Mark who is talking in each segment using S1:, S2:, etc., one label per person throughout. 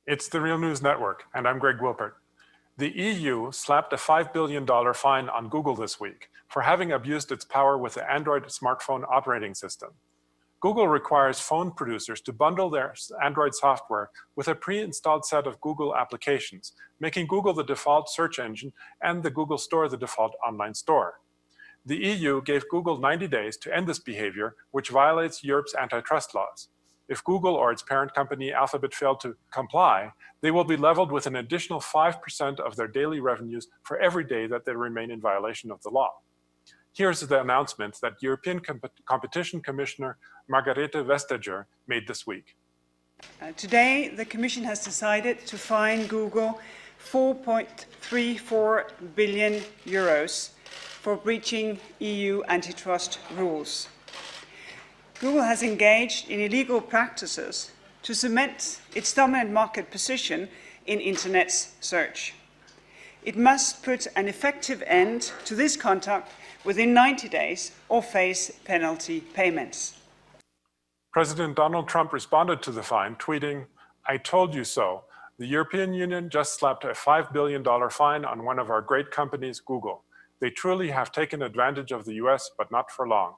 S1: It's the Real News Network, and I'm Greg Wilpert. The EU slapped a $5 billion fine on Google this week for having abused its power with the Android smartphone operating system. Google requires phone producers to bundle their Android software with a pre-installed set of Google applications, making Google the default search engine and the Google Store the default online store. The EU gave Google 90 days to end this behavior, which violates Europe's antitrust laws. If Google or its parent company Alphabet fail to comply, they will be leveled with an additional 5% of their daily revenues for every day that they remain in violation of the law. Here's the announcement that European Competition Commissioner Margrethe Vestager made this week.
S2: Today, the Commission has decided to fine Google €4.34 billion for breaching EU antitrust rules. Google has engaged in illegal practices to cement its dominant market position in Internet search. It must put an effective end to this conduct within 90 days or face penalty payments.
S1: President Donald Trump responded to the fine, tweeting, "I told you so. The European Union just slapped a $5 billion fine on one of our great companies, Google. They truly have taken advantage of the US, but not for long."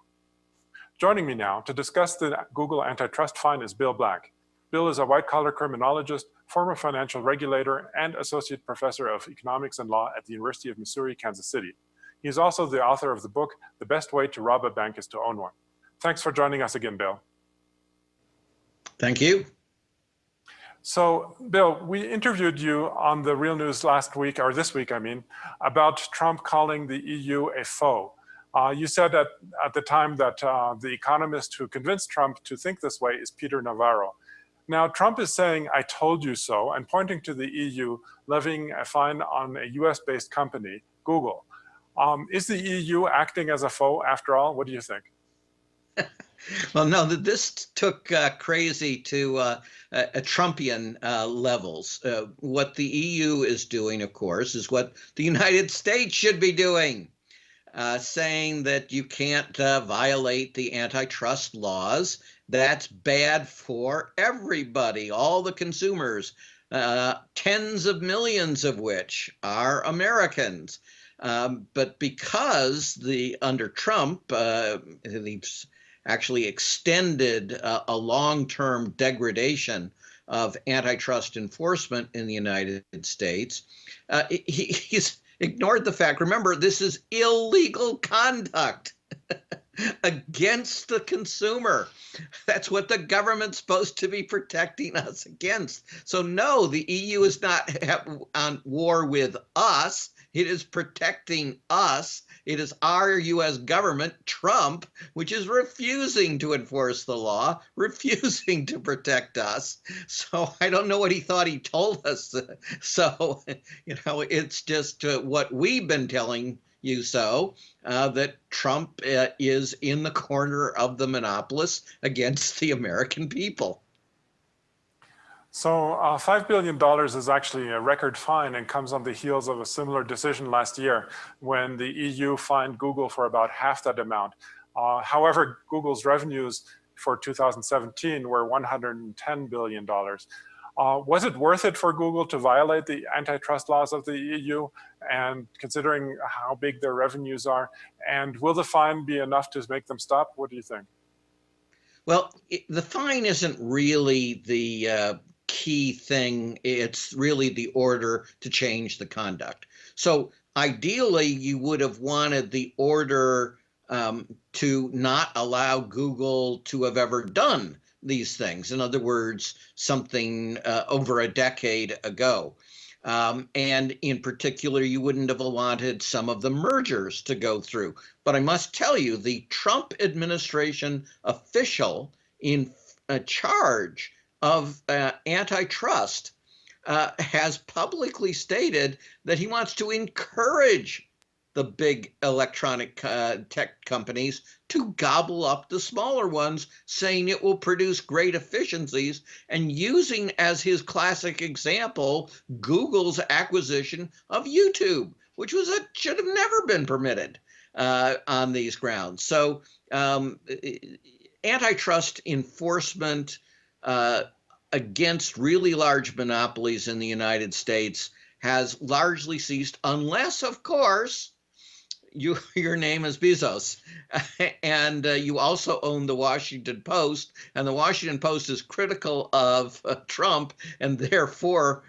S1: Joining me now to discuss the Google antitrust fine is Bill Black. Bill is a white-collar criminologist, former financial regulator, and associate professor of economics and law at the University of Missouri, Kansas City. He is also the author of the book, The Best Way to Rob a Bank is to Own One. Thanks for joining us again, Bill.
S3: Thank you.
S1: So, Bill, we interviewed you on the Real News last week, or this week, about Trump calling the EU a foe. You said at the time that the economist who convinced Trump to think this way is Peter Navarro. Now, Trump is saying, "I told you so," and pointing to the EU levying a fine on a US-based company, Google. Is the EU acting as a foe after all? What do you think?
S3: Well, no, this took crazy to a Trumpian levels. What the EU is doing, of course, is what the United States should be doing. Saying that you can't violate the antitrust laws. That's bad for everybody, all the consumers, tens of millions of which are Americans. But because under Trump, they've actually extended a long-term degradation of antitrust enforcement in the United States, he's ignored the fact, remember, this is illegal conduct against the consumer. That's what the government's supposed to be protecting us against. So no, the EU is not on war with us. It is protecting us. It is our US government, Trump, which is refusing to enforce the law, refusing to protect us. So I don't know what he thought he told us. So, it's just what we've been telling you that Trump is in the corner of the monopolists against the American people.
S1: So $5 billion is actually a record fine and comes on the heels of a similar decision last year when the EU fined Google for about half that amount. However, Google's revenues for 2017 were $110 billion. Was it worth it for Google to violate the antitrust laws of the EU, and considering how big their revenues are? And will the fine be enough to make them stop? What do you think?
S3: Well, the fine isn't really the key thing. It's really the order to change the conduct. So ideally, you would have wanted the order to not allow Google to have ever done these things. In other words, something over a decade ago. And in particular, you wouldn't have wanted some of the mergers to go through. But I must tell you, the Trump administration official in charge of antitrust has publicly stated that he wants to encourage the big electronic tech companies to gobble up the smaller ones, saying it will produce great efficiencies, and using as his classic example Google's acquisition of YouTube, which should have never been permitted on these grounds. So antitrust enforcement against really large monopolies in the United States has largely ceased, unless, of course, your name is Bezos, and you also own the Washington Post, and the Washington Post is critical of Trump, and therefore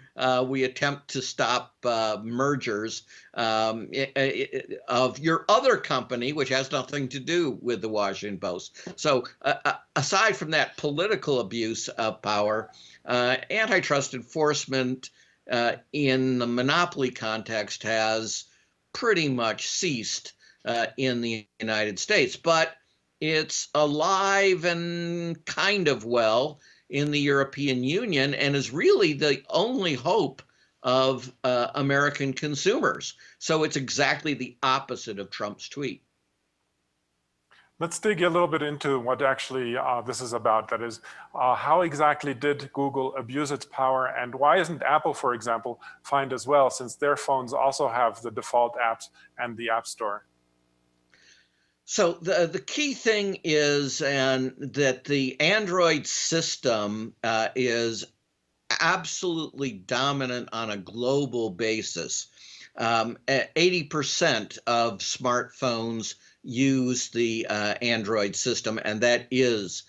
S3: we attempt to stop mergers of your other company, which has nothing to do with the Washington Post. So aside from that political abuse of power, antitrust enforcement in the monopoly context has pretty much ceased in the United States, but it's alive and kind of well in the European Union and is really the only hope of American consumers. So it's exactly the opposite of Trump's tweet.
S1: Let's dig a little bit into what actually this is about. That is, how exactly did Google abuse its power, and why isn't Apple, for example, fined as well, since their phones also have the default apps and the App Store?
S3: So the key thing is that the Android system is absolutely dominant on a global basis. 80% of smartphones use the Android system, and that is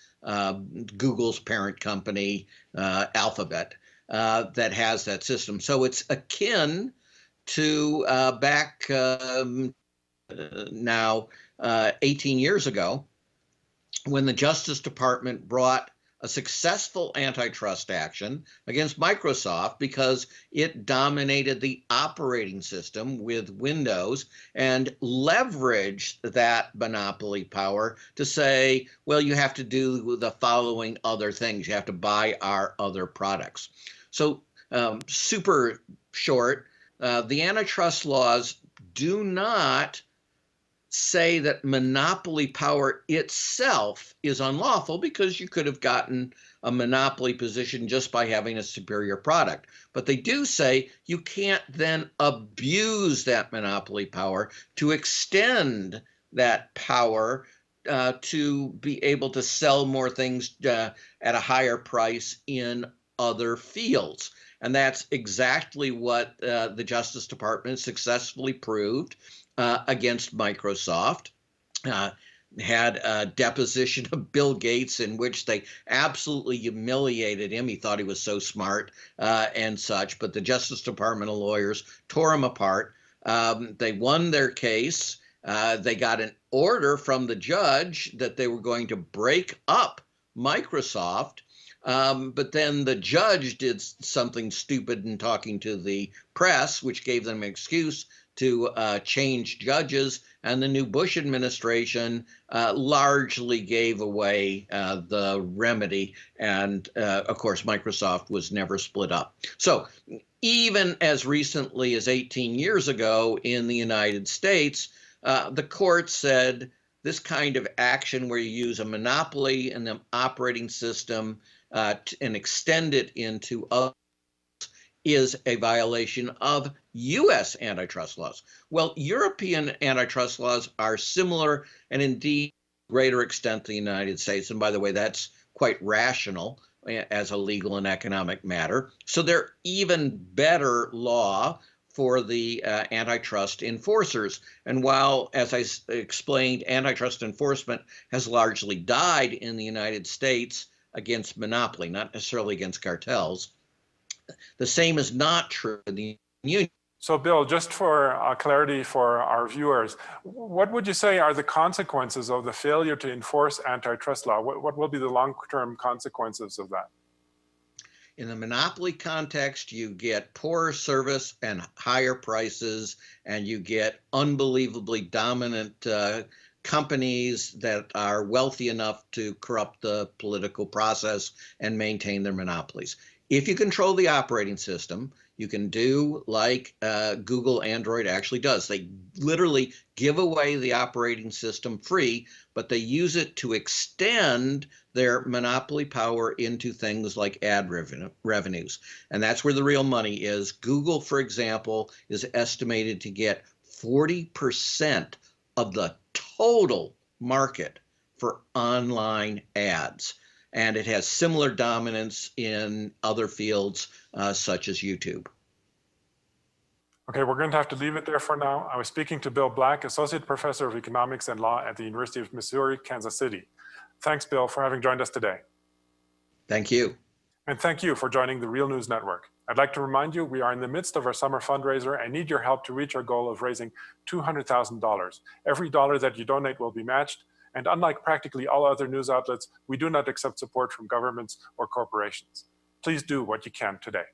S3: Google's parent company, Alphabet, that has that system. So it's akin to back now 18 years ago, when the Justice Department brought a successful antitrust action against Microsoft because it dominated the operating system with Windows and leveraged that monopoly power to say, well, you have to do the following other things. You have to buy our other products. So super short, the antitrust laws do not say that monopoly power itself is unlawful, because you could have gotten a monopoly position just by having a superior product. But they do say you can't then abuse that monopoly power to extend that power to be able to sell more things at a higher price in other fields. And that's exactly what the Justice Department successfully proved against Microsoft. Had a deposition of Bill Gates in which they absolutely humiliated him. He thought he was so smart and such, but the Justice Department lawyers tore him apart. They won their case. They got an order from the judge that they were going to break up Microsoft. But then the judge did something stupid in talking to the press, which gave them an excuse to change judges, and the new Bush administration largely gave away the remedy. And of course, Microsoft was never split up. So even as recently as 18 years ago in the United States, the court said this kind of action where you use a monopoly in the operating system and extend it into others is a violation of U.S. antitrust laws. Well, European antitrust laws are similar, and indeed greater extent to the United States. And by the way, that's quite rational as a legal and economic matter. So they're even better law for the antitrust enforcers. And while, as I explained, antitrust enforcement has largely died in the United States against monopoly, not necessarily against cartels, the same is not true in the Union.
S1: So Bill, just for clarity for our viewers, what would you say are the consequences of the failure to enforce antitrust law? What will be the long-term consequences of that?
S3: In the monopoly context, you get poorer service and higher prices, and you get unbelievably dominant companies that are wealthy enough to corrupt the political process and maintain their monopolies. If you control the operating system, you can do like Google Android actually does. They literally give away the operating system free, but they use it to extend their monopoly power into things like ad revenues. And that's where the real money is. Google, for example, is estimated to get 40% of the total market for online ads. and it has similar dominance in other fields such as YouTube.
S1: Okay, we're going to have to leave it there for now. I was speaking to Bill Black, Associate Professor of Economics and Law at the University of Missouri, Kansas City. Thanks, Bill, for having joined us today.
S3: Thank you.
S1: And thank you for joining the Real News Network. I'd like to remind you we are in the midst of our summer fundraiser and need your help to reach our goal of raising $200,000. Every dollar that you donate will be matched, and unlike practically all other news outlets, we do not accept support from governments or corporations. Please do what you can today.